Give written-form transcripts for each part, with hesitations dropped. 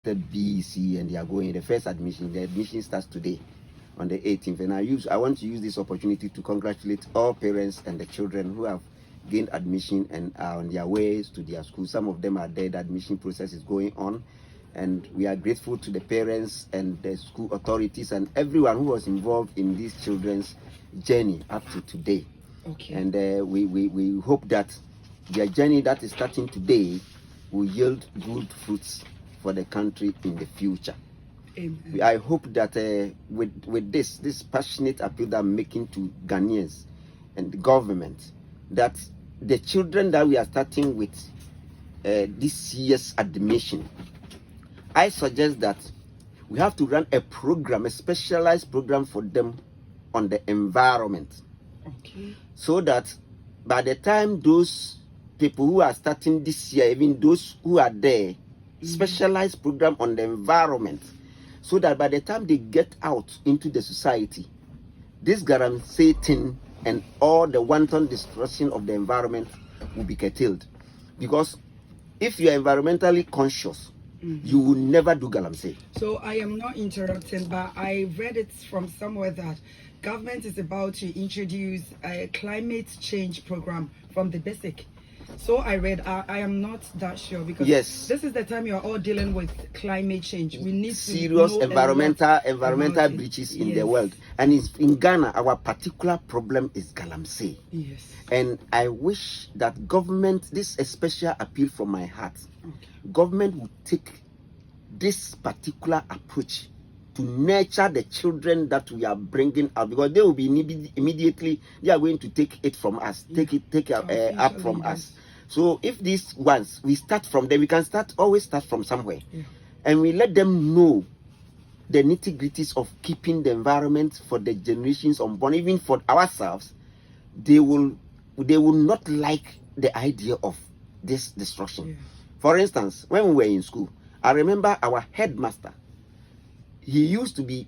the BEC and they are going the first admission. The admission starts today on the 18th, and I want to use this opportunity to congratulate all parents and the children who have gained admission and are on their ways to their school. Some of them are there. The admission process is going on, and we are grateful to the parents and the school authorities and everyone who was involved in these children's journey up to today. Okay. And we hope that their journey that is starting today will yield good fruits for the country in the future. Amen. I hope that with this passionate appeal that I'm making to Ghanaians and the government, that the children that we are starting with this year's admission, I suggest that we have to run a program, a specialized program for them on the environment. Okay. So that by the time those people who are starting this year, even those who are there, specialized program on the environment, so that by the time they get out into the society, this guarantee thing and all the wanton destruction of the environment will be curtailed. Because if you are environmentally conscious, you will never do galamsey. So I am not interrupting, but I read it from somewhere that government is about to introduce a climate change program from the basic. So I read, I am not that sure, because yes, this is the time you are all dealing with climate change. We need serious environmental breaches in the world. And in Ghana, our particular problem is galamsey. Yes. And I wish that government, this is a special appeal from my heart, government would take this particular approach to nurture the children that we are bringing out, because they will be immediately, they are going to take it from us, take it up from us. So if these ones, we start from them, we can always start from somewhere. And we let them know the nitty-gritties of keeping the environment for the generations unborn, even for ourselves. They will not like the idea of this destruction. For instance, when we were in school, I remember our headmaster, he used to be,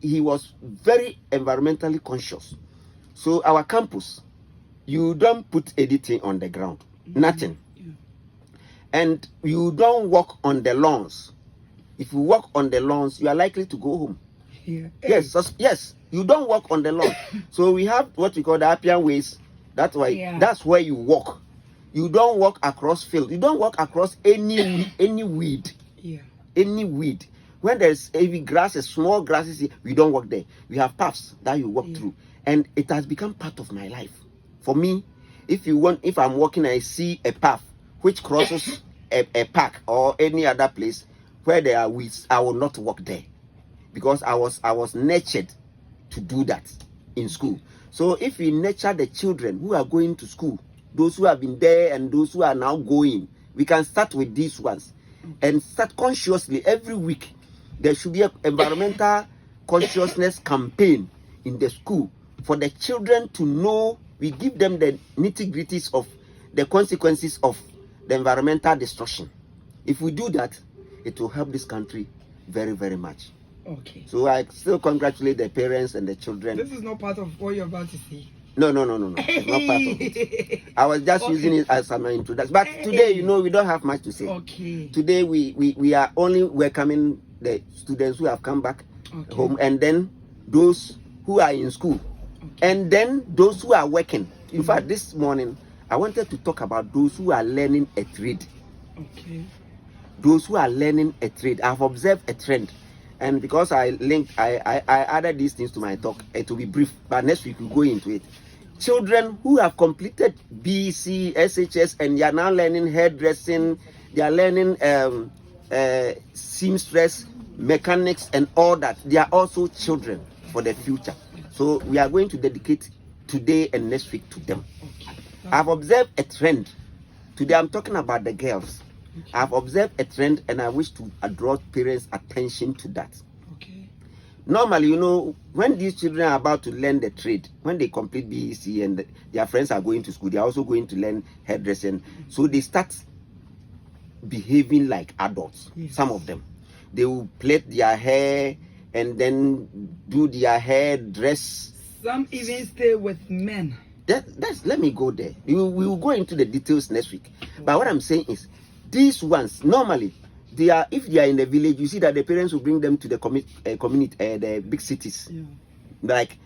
he was very environmentally conscious. So our campus, you don't put anything on the ground, nothing. And you don't walk on the lawns. If you walk on the lawns, you are likely to go home. Yes, you don't walk on the lawn. So we have what we call the Appian ways. That's why that's where you walk. You don't walk across field. You don't walk across any weed. Any weed. When there's heavy grasses, small grasses, we don't walk there. We have paths that you walk through. And it has become part of my life. For me, if I'm walking and I see a path which crosses a park or any other place where there are weeds, I will not walk there. Because I was nurtured to do that in school. So if we nurture the children who are going to school, those who have been there and those who are now going, we can start with these ones and start consciously every week. There should be an environmental consciousness campaign in the school for the children to know. We give them the nitty-gritties of the consequences of the environmental destruction. If we do that, it will help this country very, very much. Okay. So I still congratulate the parents and the children. This is not part of what you're about to say. No. It's not part of it. I was just using it as an introduction. But today, we don't have much to say. Okay. Today, we are only welcoming the students who have come back home, and then those who are in school, and then those who are working. In fact, this morning, I wanted to talk about those who are learning a trade. Okay. Those who are learning a trade. I've observed a trend. And because I added these things to my talk, it will be brief, but next week we'll go into it. Children who have completed BC, SHS, and they are now learning hairdressing, they are learning seamstress, mechanics, and all that. They are also children for the future. So we are going to dedicate today and next week to them. I've observed a trend. Today I'm talking about the girls. I've observed a trend, and I wish to draw parents' attention to that. Normally, when these children are about to learn the trade, when they complete BEC and their friends are going to school, they are also going to learn hairdressing. So they start behaving like adults. Some of them, they will plait their hair and then do their hair dress. Some even stay with men. Let me go there. We will go into the details next week. But what I'm saying is, these ones, normally, they are, if they are in the village, you see that the parents will bring them to the community, the big cities, like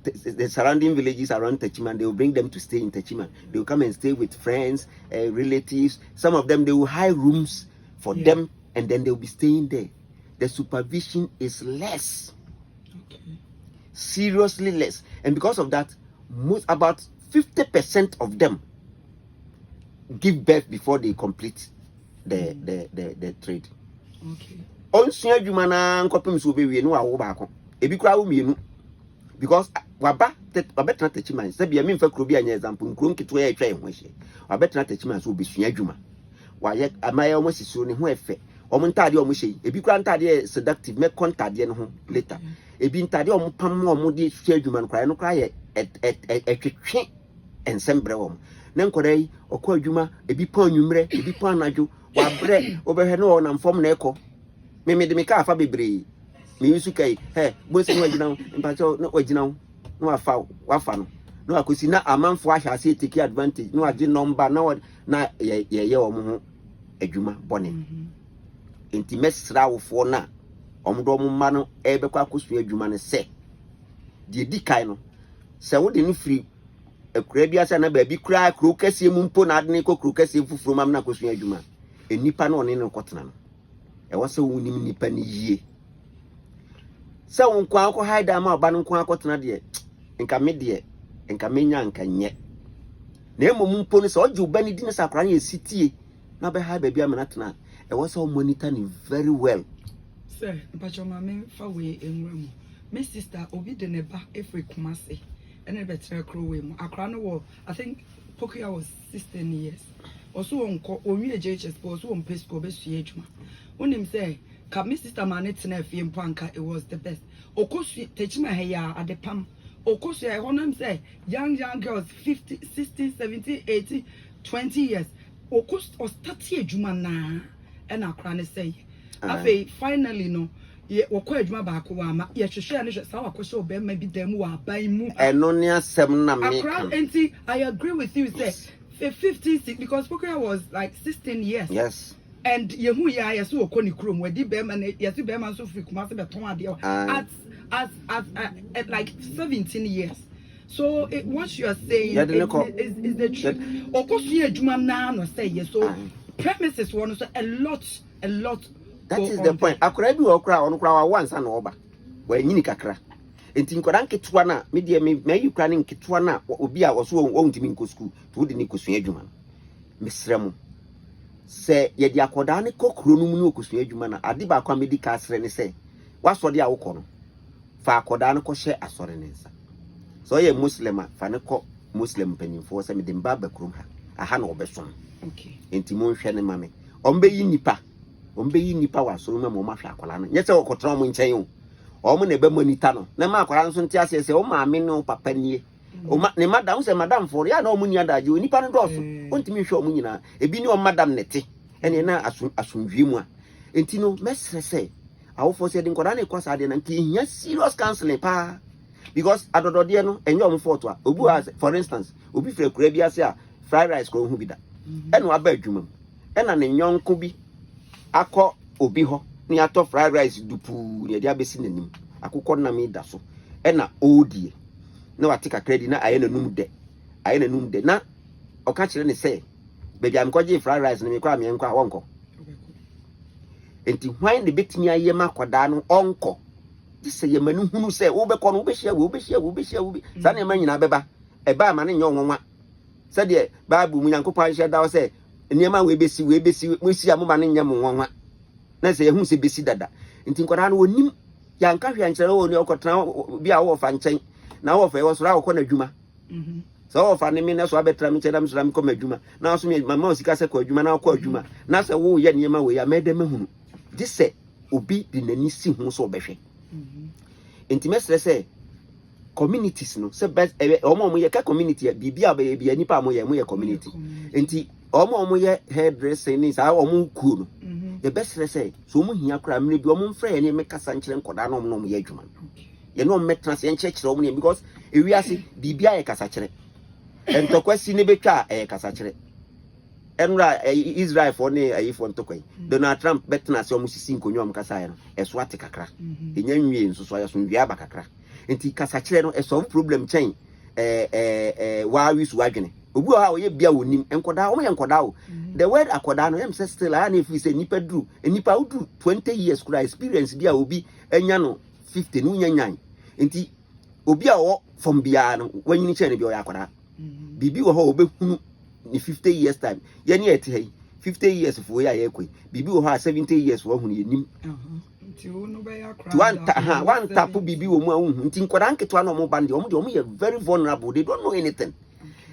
the surrounding villages around Techiman. They will bring them to stay in Techiman. They will come and stay with friends, relatives. Some of them, they will hire rooms for them, and then they will be staying there. The supervision is less, seriously less, and because of that, about 50% of them give birth before they complete the trade. Onsuya adwuma na nkopem so be wie no awo baako. Ebi kura wo mienu. Because wabetena Techiman. Se bia me mfa kuro bi anya example, nkuro nketo ya etwa ehwo hye. Wabetena Techiman so obesua adwuma. Waye amaye omo sisiro ne ho efe. Omo ntade omo hye. Ebi kura ntade seductive me kontade no ho later. Ebi ntade omo pam omo de hye adwuma no kura no kura ye etwetwe ensembre omo. Na nkorai okọ adwuma ebi pon nwumre ebi pon anadwo wabre obehwe no na mfom na ekọ me de me ka afa bebre me yusu kai bosi no wagina mpacho no wagina no wafa no no akosi na amanfo ahase take advantage no age number na ye omo ho adwuma bone enti mesra wofo na omdo mo ma no ebekọ akosu adwuma ne se die di kai no se wo de no free ekura bi asa na ba bi kura kuro kase mu mpo na ade ne ko kuro kase fufuro mam na kosu adwuma enipa na one ne kotena no e wo se wonim nipa ne yie se won kwa ko haida ma oba no kwa kotena de nka me de nka menya nka nye na emom mpo no se oje oba ne di ne sakora ne sitie na be ha ba bi amana tena e wo se o monitor ne very well. Sir, mpacho ma me fa we enwram. My sister obi de ne ba efre Twumasi. And I better crow him. Ankrah no war. I think Pokia was 16 years. Also on only a JHS, but also on Pesco best age. When him say, "Come, my sister managed to film Panka, it was the best." Of course, teach my hair at the pump. Of course, I want him say, young girls, 50, 60, 70, 80, 20 years. Of course, or 30 Jumana. And Ankrah say, "Afe, finally, no." Ye wokọ adwuma baako wa ma ye hwehwe ane hwe sawa kwose obe ma bi dem wa ban mu eno ne asem na me Ankrah enti I agree with you say 50 because Pokia was like 16 years. Yes. And yehu ya yeso wokọ ni krom wadi be ma yesi be ma so free Kumasi be ton ade at like 17 years. So what you are saying is the truth. Okosu adwuma na no say yes, so premises one so a lot. That is the point. Akora bi okra onu kra wa once na oba. Wa nyini kakra. Enti nkoda nketua na me de me yukra ne nketua na obi a oso ontimi nko school to de ni kosua adwuma. Mesrem. Se ye de akoda ne kokro no mu ne okosua adwuma na ade ba kwa medical sre ne se waso de awokọ no. Fa akoda ne ko hye asore ne nsa. So ye Muslim fa ne ko Muslim panimfo se me de mba ba krom ha. Aha na obesom. Okay. Enti mo nhwe ne mame. Ombe yi nipa. Ombe yi nipa wa so ma mo ma hwe akola no nyese okotra mo nchen o omo na be monita no na ma akola nso ntia se o ma me no papa nie o ma ne madam se madam for ya na o mu nia daje o nipa no doso ontimi hwe o mu nyina ebi ni o madam nete ene na asundwie mu a enti no mesre se awofo se de nkoda na kwasa de na nki hia serious counseling pa because adodode no enye o mo foto a obu as for instance obi fre kura bi ase a fried rice ko hu bi da ene wa ba adwuma ena ne nyonko bi akọ obi ho ni ato fried rice dupu ne dia besi nanim akụkọ na me da so e na odie na watika credit na aye nanum de na oka kire ne say bebi am koje fried rice na me kwa me nkwa wonko enti hwan de betimi aye makoda no onko dise ye manu hunu say wo be ko no wo be hia sa na ma nyina beba e ba ma ne nyo nwonwa sa de bible mu nyankopɔn hia da wo say niema we besi mo si amoma ne nyam nwanwa na se yehu se besi dada nti nkoda no onim ya nka hwe ankyere wo ne okotena bi a wo fa nkyɛn na wo fa wo soro akɔ na dwuma so wo fa ne me na so abetra me kyɛda me soro me kɔ madwuma na so me mama osika se kɔ adwuma na akɔ adwuma na se wo ye niema we ya mede mahunu di se obi di nani si hu so obehwe nti mesre se communities no se best omo ye ka community bibia ba ye bia nipa mo ye community nti omo ye hairdressing ni sa omo ku no the best say so omo hia kra mre bi omo mfra ye ne me kasa nkyere nkoda no omo ye adwuma ye no metra se nkyekere omo ne because ewiase bibia ye kasa kyere entokwasi ne betwa kasa kyere enra Israel for ne ayi for ntokoi Donald Trump betna se omusisi nkonyo amkasa ya no eso ate kakra enya nwie nso so ya so nwie aba kakra enti kasa kire no solve problem chain wa wisu adwene obi o ha o ye bia wonim enkoda o ye enkoda o the word akoda no em say still I na fi say nipa dru nipa udu 20 years kura experience bia obi enya no 50 no nyanyan enti obi a wo from bia no wanyini che ne bia o ya akoda bibi wo ho obehunu ni 50 years time ye ne ete hey 50 years for ya ye koi bibi wo ha 70 years wo hunu yenim nti wo no be ya kra one tap bibi wo mu ahun nti nkoda nketo na omo bande omo ye very vulnerable, they don't know anything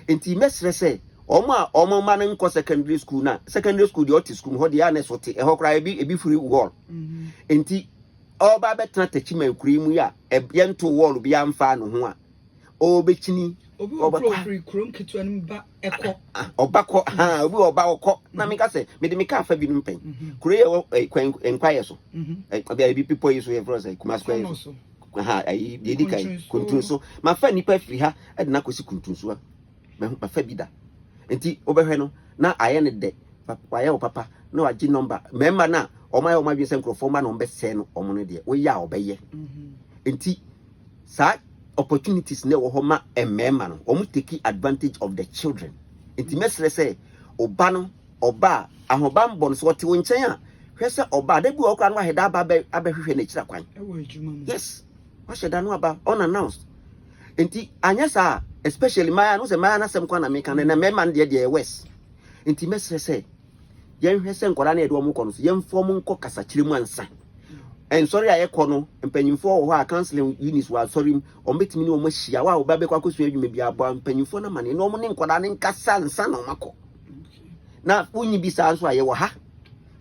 nti mesre say omo ma nko secondary school the ot school ho de anes wote e ho kra ebi free wall nti oba betena techima kuri mu ya ye nto wall bi amfa no ho a obechini obi free krom keto an ba ekọ obako obi oba okọ na me ka say me de me ka fa bi no pen kure ye enquire so ebi people yi so ye say kuma square so ayi de kai kuntunso ma fa nipa free ha e de na kosi kuntunso a ma fa bi da enti obehwe no na aye ne de papa ya papa na wagi number member na o ma dwe se nkrofoma na ombe se no omo no de wo ya obeye enti sa opportunities ne wo ho ma emema no omo take advantage of the children enti mesre say oba no oba ahobambo no so wote wo nchen a hwese oba da bi okra no aheda aba abehwehwe na kira kwan yes wa sheda no aba unannounced enti anya sa especially maya no se maya na sem kwa na meka na mema de west enti mesre say yen hwese nkora na edo mo kono so yen form nko kasakire mu ansa en sorry aye kono mpanyimfo wo ho a counseling units wa sorry o metimi ni o mahia wa oba be kwa kosu adwuma bia abo mpanyimfo na mane no mo ne nkora ne nkasa nsa na mako na unyi bisa nso aye wo ha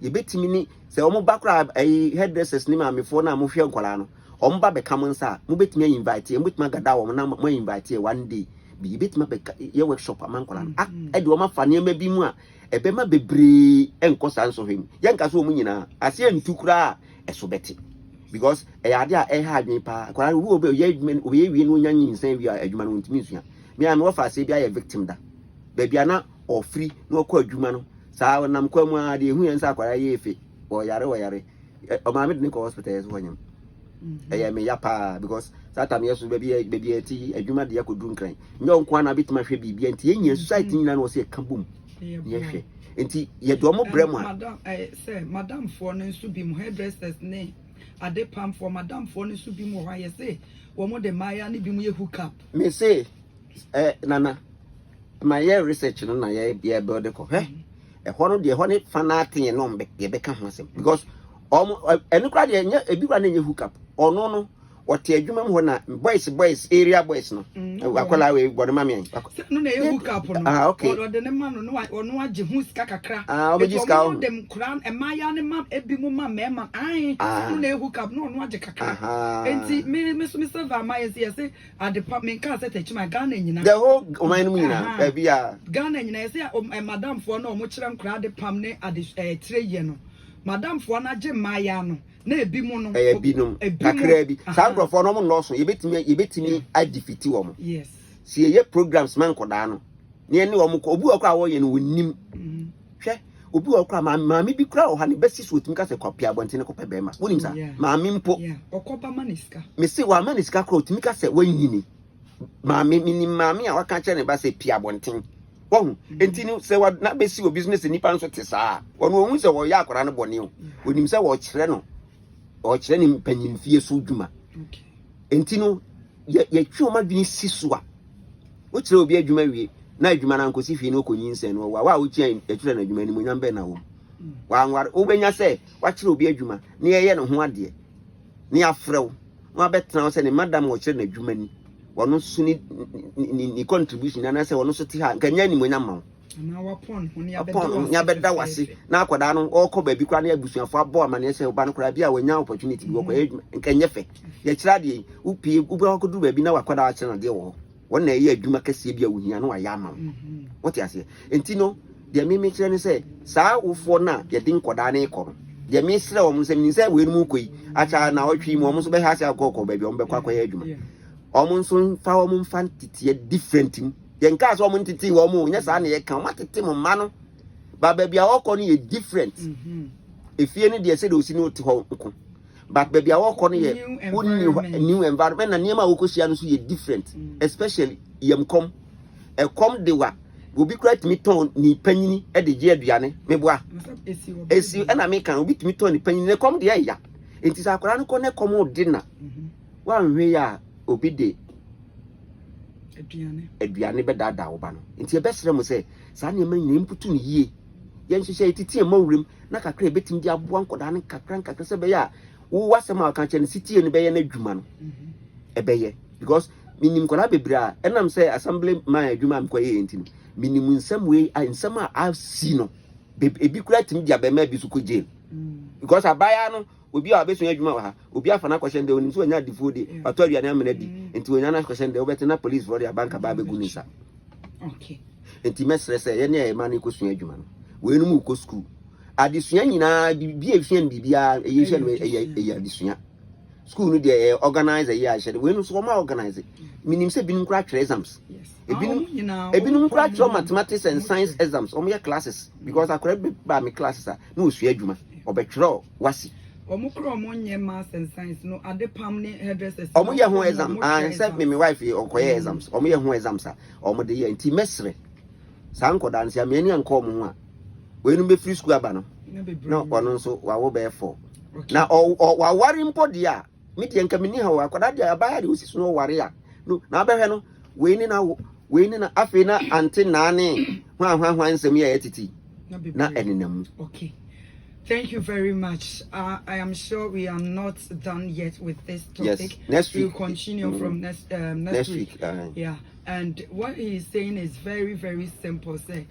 ye betimi ni se o mo bakra hairdressers ni maamefo na mo hwe nkora no o mo ba be kam nsa mo betimi invite mo betimi gada wo na mo invite one day bi betimi be ye workshop amankora e de o ma fa ne ma bi mu a ebe ma bebre enkosa nso hwem ye nka so o mu nyina ase ntukura eso beti because ade a ha adwen pa kwara wo obe ye adwuma obe ye wie no nya nyinsan wi adwuma no ntimi nsua me am wo fa se bia ye victim da ba bia na ofri na okọ adwuma no saa nam kwa mu ade ehu yensa akwara ye efe wo yare o ma me de ko hospital yeso wanyam me ya pa because that time yeso baby eti adwuma de yakodu nkran nyo nko na bitima hwe bibia nti yenya society nyina na wo se kabum ye hwe enti ye do mo brem a madam for no nso bi mo hairdressers ne ade pam for madam for no nso bi mo ha ye say wo mo de maya ne bi mo ye hook up me say nana my year research no na ye build ko ho no de ho ne fanatin no mbe ye beka ho asem because enukra de nya ebi kwa na nye hook up ono no wote adwuma ho na boys area boys no akola we gboro mame no na ye hook up no o de ne ma no no age hu sika kakra o be jiska o dem kran e maya ne ma ebi mu ma mema ai no na ye hook up no age kakra enti me so me serve ma ye say at department can say techima Ghana nyina the whole oman no nyina e bia Ghana nyina ye say madam for no mo kire nkra de pam ne ade 3 year no madam for na je maya no na ebi mu no ebi no kakra bi sa nkrofo no mo no so yebetimi adifiti wo mo yes si ye programs man koda no ne ne wo mo obu okra wo ye no wonim hwe obu okra maami bi kra o ha ne besi so otimi ka se kwapia abonte ne kopa bema wonim sa maami mpo okoba maniska me se wa maniska kra otimi ka se wanyini maami minim maami a waka che ne ba se pia abonte won entini se wa na besi o business nipa nso te saa wono ohun se wo ya akora ne bone o wonim se wo kire no o kire ni mpanyimfie so dwuma okay entino ye twi o madwini sisua o kire obi adwuma wie na adwuma na nkosi fie no konyinsen no wa o kire etwire na adwuma ni mo nyambe na wo wa anwar o benya se wa kire obi adwuma na ye no ho ade ni afrew wa betena o se ni madam o kire na adwuma ni wono so ni contribution na se wono so ti ha kanya ni mo nyamma na wapon honi abeda wase na akoda no okọ ba bi kwa na abusuafo abo amane se oba no kora bia wanya opportunity bi okọ nkanye fe ye kira de upie ube okodu ba bi na wakoda wa kira de wo wona ye adwuma kase bia wohia no wa ya ama what you say enti no de me kira ni se saa wofo na ye din koda na ikọ no de me sire wo nsem ni se we nu koi acha na otwi mu wo so be ha se akọ ba bi wo be kwa kwa ye adwuma omunso fa wo mfa tete different yenka so mo ntiti wo mo nya sa na ye kan matete mo ma no but baby I walk on ye different. If you need the said you know to home. But baby I walk on ye new environment and Yama Okosian so ye different. Especially yam come a come de wa will be quite me ton ni penny at the year diane meboa. As you and I make an bit me ton penny come the ya. It is a crown corner common dinner. One way obede aduane beda da oba no nti e besere mo se sa na man nyem putu ne yie ye nhyehyɛ titi e mawurim na kakra e betim di aboa nkoda ne kakra se be ya wo wasema aka che ne sitie ne be ye na adwuma no e be ye because minim kola bebra enam se assembly man adwuma mko ye enti minim nsam we nsam a I've seen no ebi kura tim dia be ma bi su ko jail because abaya no obi a beso adwuma wa ha obi afa na kwhye nde oni so anya difo de pato aduane amena bi enti onya na kwhye nde obete na police for their bank ba begu nisa okay enti mesre se ye ne e ma na ikosu adwuma no we no mu ko school adesua nyina bi efia bibia eye hye no eye adesua school no de organize ye a hye we no so ma organize minim se binim kra twa exams ebinum kra twa mathematics and science exams o me classes because akora ba me classes na osu adwuma obetwro wasi omukro omonye maths and science no ade pam ne hairdressers omoye ho exam except me wife okoye exams omoye ho exams omode ye nti mesre sa nkoda nsia me ani anko mo ho a we no be free school aba no no ono nso wa wo be 4 na wa wari mpodi a me de nka meni ha wa koda de abaya de osiso no ware a no na abehwe no we ni na afi na ante naane hwa nsem ye etiti na enenam okay. Thank you very much. I am sure we are not done yet with this topic. Yes, next week. We'll continue from next week. Yeah, and what he is saying is very, very simple. Say,